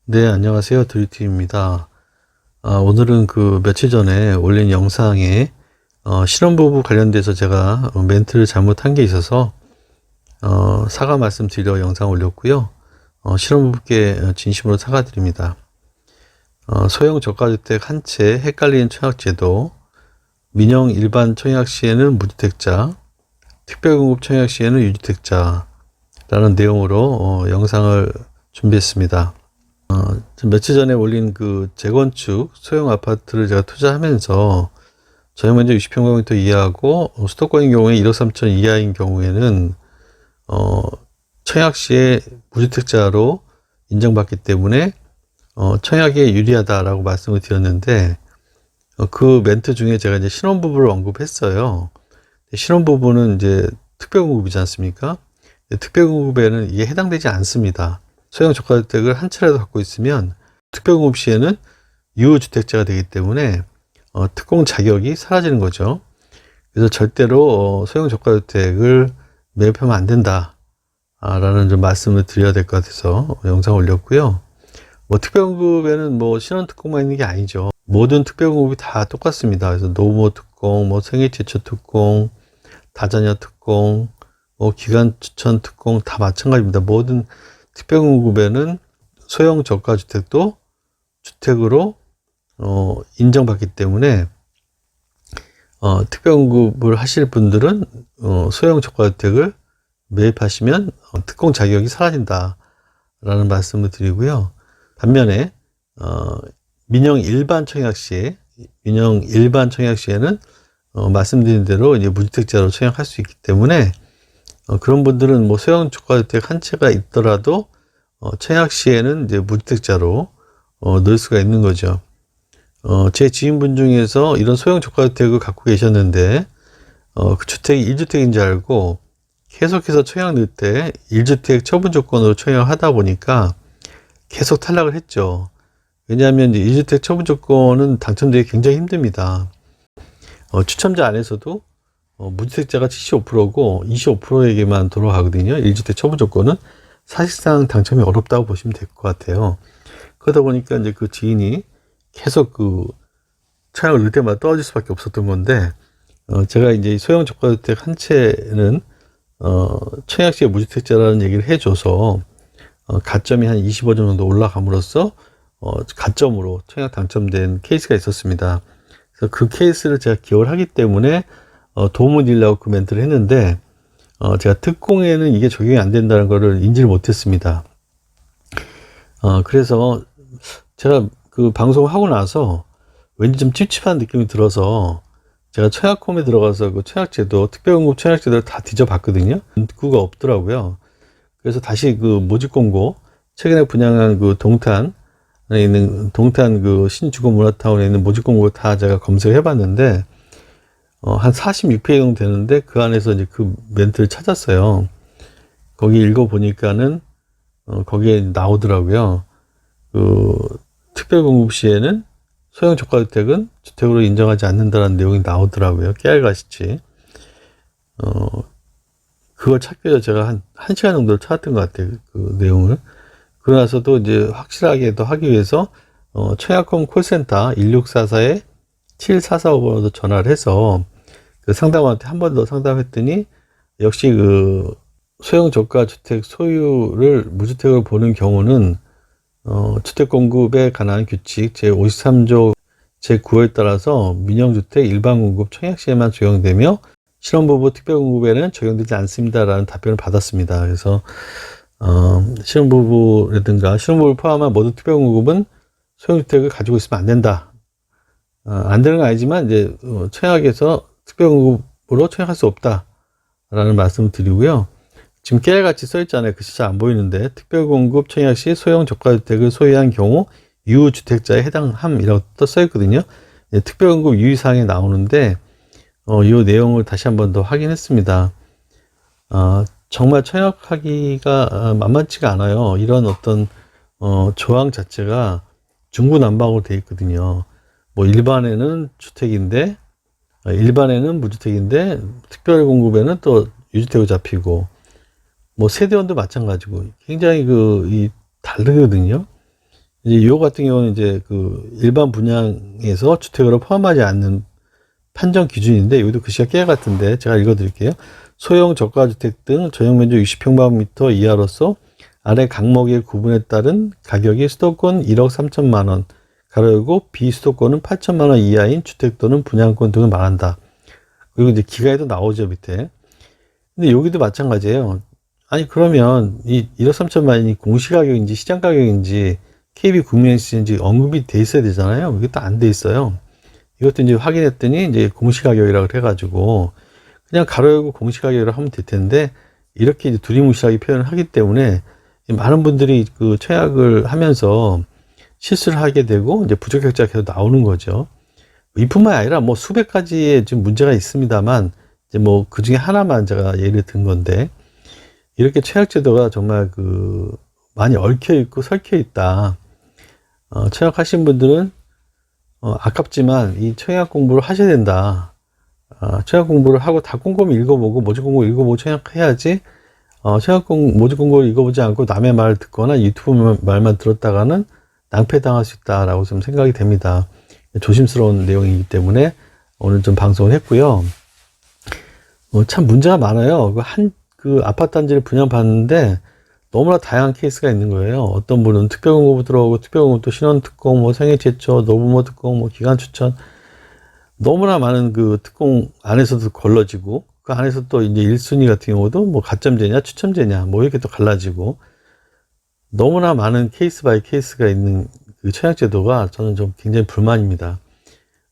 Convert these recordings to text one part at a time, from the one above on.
네, 안녕하세요. 드리티입니다. 오늘은 그 며칠 전에 올린 영상에 신혼부부 관련돼서 제가 멘트를 잘못한 게 있어서 사과 말씀드려 영상 올렸고요. 신혼부부께 진심으로 사과드립니다. 소형 저가주택 한 채 헷갈리는 청약제도, 민영 일반 청약 시에는 무주택자, 특별공급 청약 시에는 유주택자라는 내용으로 영상을 준비했습니다. 며칠 전에 올린 그 재건축 소형 아파트를 제가 투자하면서 저녁면적 60평방미터 이하고 수도권인 경우에 1억 3천 이하인 경우에는 청약 시에 무주택자로 인정받기 때문에 청약에 유리하다라고 말씀을 드렸는데 그 멘트 중에 제가 이제 신혼부부를 언급했어요. 신혼부부는 이제 특별공급이지 않습니까? 특별공급에는 이게 해당되지 않습니다. 소형 저가주택을 한 채라도 갖고 있으면 특별공급 시에는 유주택자가 되기 때문에 특공 자격이 사라지는 거죠. 그래서 절대로 소형 저가주택을 매입하면 안 된다 라는 좀 말씀을 드려야 될 것 같아서 영상 올렸고요. 특별공급에는 신혼특공만 있는 게 아니죠. 모든 특별공급이 다 똑같습니다. 그래서 노모 특공, 생애최초 특공, 다자녀 특공, 기간 추천 특공 다 마찬가지입니다. 모든 특별공급에는 소형 저가주택도 주택으로 인정받기 때문에 특별공급을 하실 분들은 소형 저가주택을 매입하시면 특공 자격이 사라진다 라는 말씀을 드리고요. 반면에 민영 일반 청약 시에는 말씀드린 대로 이제 무주택자로 청약할 수 있기 때문에 그런 분들은 소형 저가주택 한 채가 있더라도 청약 시에는 이제 무주택자로 넣을 수가 있는 거죠. 제 지인분 중에서 이런 소형 저가주택을 갖고 계셨는데 그 주택이 1주택인 줄 알고 계속해서 청약 넣을 때 1주택 처분 조건으로 청약을 하다 보니까 계속 탈락을 했죠. 왜냐하면 이제 1주택 처분 조건은 당첨되기 굉장히 힘듭니다. 추첨자 안에서도 무주택자가 75%고 25%에게만 돌아가거든요. 1주택 처분 조건은 사실상 당첨이 어렵다고 보시면 될 것 같아요. 그러다 보니까 이제 그 지인이 계속 그 청약을 넣을 때마다 떨어질 수밖에 없었던 건데 제가 이제 소형 저가주택 한 채는 청약 시에 무주택자라는 얘기를 해줘서 가점이 한 25점 정도 올라감으로써 가점으로 청약 당첨된 케이스가 있었습니다. 그래서 그 케이스를 제가 기억을 하기 때문에 도움을 드리려고 그 멘트를 했는데 제가 특공에는 이게 적용이 안 된다는 것을 인지를 못했습니다. 그래서 제가 그 방송을 하고 나서 왠지 좀 찝찝한 느낌이 들어서 제가 청약홈에 들어가서 그 청약제도, 특별공급 청약제도를 다 뒤져봤거든요. 그거 없더라고요. 그래서 다시 그 모집공고, 최근에 분양한 그 동탄에 있는 동탄 그 신주거 문화타운에 있는 모집공고 다 제가 검색을 해봤는데 한 46페이지 정도 되는데 그 안에서 이제 그 멘트를 찾았어요. 거기 읽어보니까는 거기에 나오더라고요. 그 특별공급 시에는 소형 저가주택은 주택으로 인정하지 않는다는 내용이 나오더라고요. 깨알같이. 그걸 찾기 위해서 제가 한 1시간 정도를 찾았던 것 같아요. 그 내용을. 그러고 나서도 이제 확실하게 더 하기 위해서 청약홈 콜센터 1644-7445번으로 전화를 해서 그 상담원한테 한 번 더 상담했더니 역시 그 소형 저가주택 소유를 무주택으로 보는 경우는 주택공급에 관한 규칙 제53조 제9호에 따라서 민영주택 일반공급 청약시에만 적용되며 신혼부부 특별공급에는 적용되지 않습니다라는 답변을 받았습니다. 그래서 신혼부부라든가 신혼부부를 포함한 모든 특별공급은 소형주택을 가지고 있으면 안 된다. 안 되는 건 아니지만 이제 청약에서 특별공급으로 청약할 수 없다라는 말씀을 드리고요. 지금 깨알같이 써있잖아요. 글씨 잘 안 보이는데 특별공급 청약 시 소형 저가주택을 소유한 경우 유주택자에 해당함이라고 또 써있거든요. 특별공급 유의사항에 나오는데 이 내용을 다시 한번 더 확인했습니다. 정말 청약하기가 만만치가 않아요. 이런 어떤 조항 자체가 중구난방으로 되어 있거든요. 일반에는 주택인데 일반에는 무주택인데 특별공급에는 또 유주택으로 잡히고 세대원도 마찬가지고 굉장히 다르거든요. 이제 요 같은 경우는 이제 그 일반 분양에서 주택으로 포함하지 않는 판정 기준인데, 여기도 글씨가 깨 같은데 제가 읽어 드릴게요. 소형 저가주택 등 전용면적 60평방미터 이하로서 아래 강목의 구분에 따른 가격이 수도권 1억 3천만 원, 가로 열고 비수도권은 8천만 원 이하인 주택 또는 분양권 등을 말한다. 그리고 이제 기가에도 나오죠, 밑에. 근데 여기도 마찬가지예요. 아니, 그러면 이 1억 3천만 원이 공시가격인지 시장가격인지 KB 국민시인지 언급이 돼 있어야 되잖아요. 이게 또 안 돼 있어요. 이것도 이제 확인했더니 이제 공시가격이라고 해가지고 그냥 가로 열고 공시가격으로 하면 될 텐데, 이렇게 이제 두리뭉실하게 표현을 하기 때문에 많은 분들이 그 청약을 하면서 실수를 하게 되고 이제 부적격자가 계속 나오는 거죠. 이뿐만 아니라 뭐 수백 가지의 지금 문제가 있습니다만, 이제 뭐 그 중에 하나만 제가 예를 든 건데, 이렇게 청약 제도가 정말 그 많이 얽혀 있고 설켜 있다. 청약하신 분들은 아깝지만 이 청약 공부를 하셔야 된다. 청약 공부를 하고 다 꼼꼼히 읽어보고 모집 공고 읽어보고 청약해야지, 모집 공고를 읽어보지 않고 남의 말을 듣거나 유튜브 말만 들었다가는 낭패당할 수 있다라고 좀 생각이 됩니다. 조심스러운 내용이기 때문에 오늘 좀 방송을 했고요. 참 문제가 많아요. 그 아파트 단지를 분양받는데 너무나 다양한 케이스가 있는 거예요. 어떤 분은 특별공고 들어오고, 특별공고 또 신원특공, 뭐 생애제초, 노부모 특공, 뭐 기간추천, 너무나 많은 그 특공 안에서도 걸러지고, 그 안에서 또 이제 1순위 같은 경우도 뭐 가점제냐, 추첨제냐, 뭐 이렇게 또 갈라지고, 너무나 많은 케이스 바이 케이스가 있는 그 청약제도가 저는 좀 굉장히 불만입니다.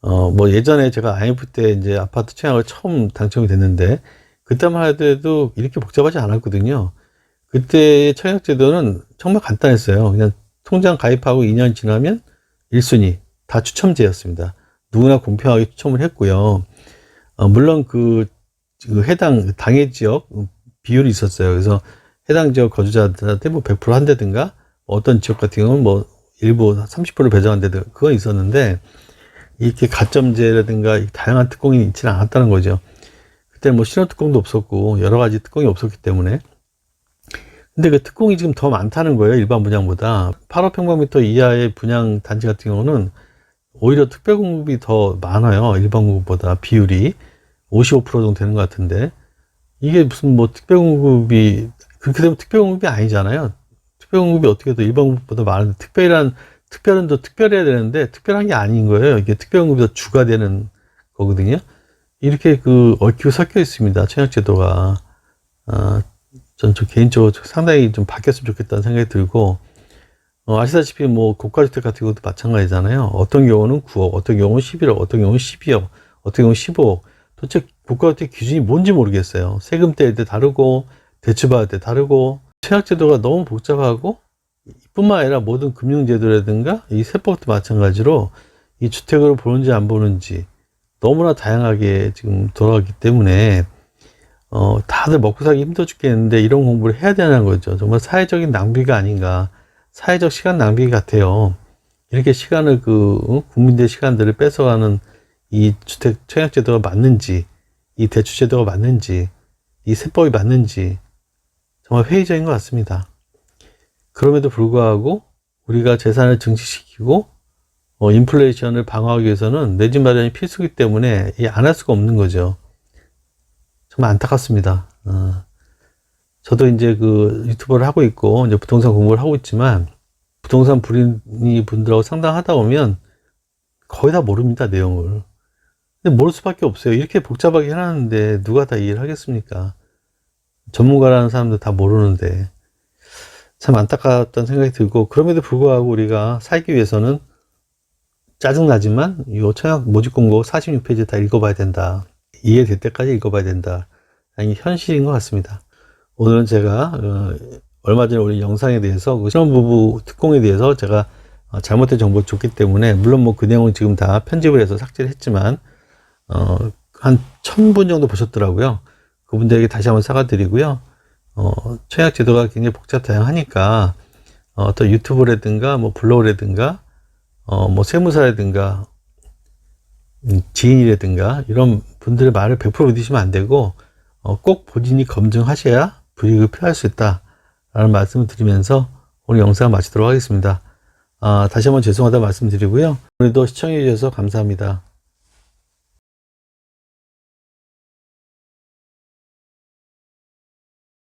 뭐 예전에 제가 IMF 때 이제 아파트 청약을 처음 당첨이 됐는데, 그때만 하더라도 이렇게 복잡하지 않았거든요. 그때의 청약제도는 정말 간단했어요. 그냥 통장 가입하고 2년 지나면 1순위 다 추첨제였습니다. 누구나 공평하게 추첨을 했고요. 물론 그 해당 당해 지역 비율이 있었어요. 그래서 해당 지역 거주자들한테 뭐 100% 한다든가, 어떤 지역 같은 경우는 뭐 일부 30% 배정한다든가, 그건 있었는데, 이렇게 가점제라든가 다양한 특공이 있지는 않았다는 거죠. 그때 뭐 신혼특공도 없었고 여러 가지 특공이 없었기 때문에. 근데 그 특공이 지금 더 많다는 거예요, 일반 분양보다. 8억 평방미터 이하의 분양 단지 같은 경우는 오히려 특별공급이 더 많아요, 일반 공급보다. 비율이 55% 정도 되는 것 같은데, 이게 무슨 뭐 특별공급이, 그렇게 되면 특별공급이 아니잖아요. 특별공급이 어떻게 더 일반 공급보다 많은데, 특별은 더 특별해야 되는데 특별한 게 아닌 거예요. 이게 특별공급이 더 주가 되는 거거든요. 이렇게 그 얽히고 섞여 있습니다, 청약제도가. 전 개인적으로 상당히 좀 바뀌었으면 좋겠다는 생각이 들고, 아시다시피 뭐 고가주택 같은 것도 마찬가지잖아요. 어떤 경우는 9억, 어떤 경우는 11억, 어떤 경우는 12억, 어떤 경우는 15억. 도대체 고가주택 기준이 뭔지 모르겠어요. 세금 떼일 때 다르고, 대출받을 때 다르고, 청약제도가 너무 복잡하고, 뿐만 아니라 모든 금융제도라든가 이 세법도 마찬가지로 이 주택으로 보는지 안 보는지 너무나 다양하게 지금 돌아가기 때문에, 다들 먹고 살기 힘들어 죽겠는데 이런 공부를 해야 되는 거죠. 정말 사회적인 낭비가 아닌가. 사회적 시간 낭비 같아요. 이렇게 시간을 국민들의 시간들을 뺏어가는 이 주택 청약제도가 맞는지, 이 대출제도가 맞는지, 이 세법이 맞는지 정말 회의적인 것 같습니다. 그럼에도 불구하고 우리가 재산을 증식시키고 인플레이션을 방어하기 위해서는 내 집 마련이 필수이기 때문에 안 할 수가 없는 거죠. 정말 안타깝습니다. 저도 이제 그 유튜버를 하고 있고 이제 부동산 공부를 하고 있지만, 부동산 분들하고 상담하다 보면 거의 다 모릅니다, 내용을. 근데 모를 수밖에 없어요. 이렇게 복잡하게 해놨는데 누가 다 이해를 하겠습니까? 전문가라는 사람도 다 모르는데. 참 안타깝다는 생각이 들고, 그럼에도 불구하고 우리가 살기 위해서는 짜증나지만 이 청약 모집공고 46페이지 다 읽어봐야 된다. 이해될 때까지 읽어봐야 된다. 이게 현실인 것 같습니다. 오늘은 제가 얼마 전에 올린 영상에 대해서 그 신혼부부 특공에 대해서 제가 잘못된 정보를 줬기 때문에, 물론 뭐 그 내용은 지금 다 편집을 해서 삭제를 했지만 한 1000분 정도 보셨더라고요. 그분들에게 다시 한번 사과드리고요. 청약 제도가 굉장히 복잡 다양하니까 또 유튜브라든가 뭐 블로그라든가 뭐 세무사라든가 지인이라든가 이런 분들의 말을 100% 믿으시면 안 되고, 꼭 본인이 검증하셔야 불이익을 피할 수 있다 라는 말씀을 드리면서 오늘 영상을 마치도록 하겠습니다. 다시 한번 죄송하다 말씀드리고요. 오늘도 시청해 주셔서 감사합니다.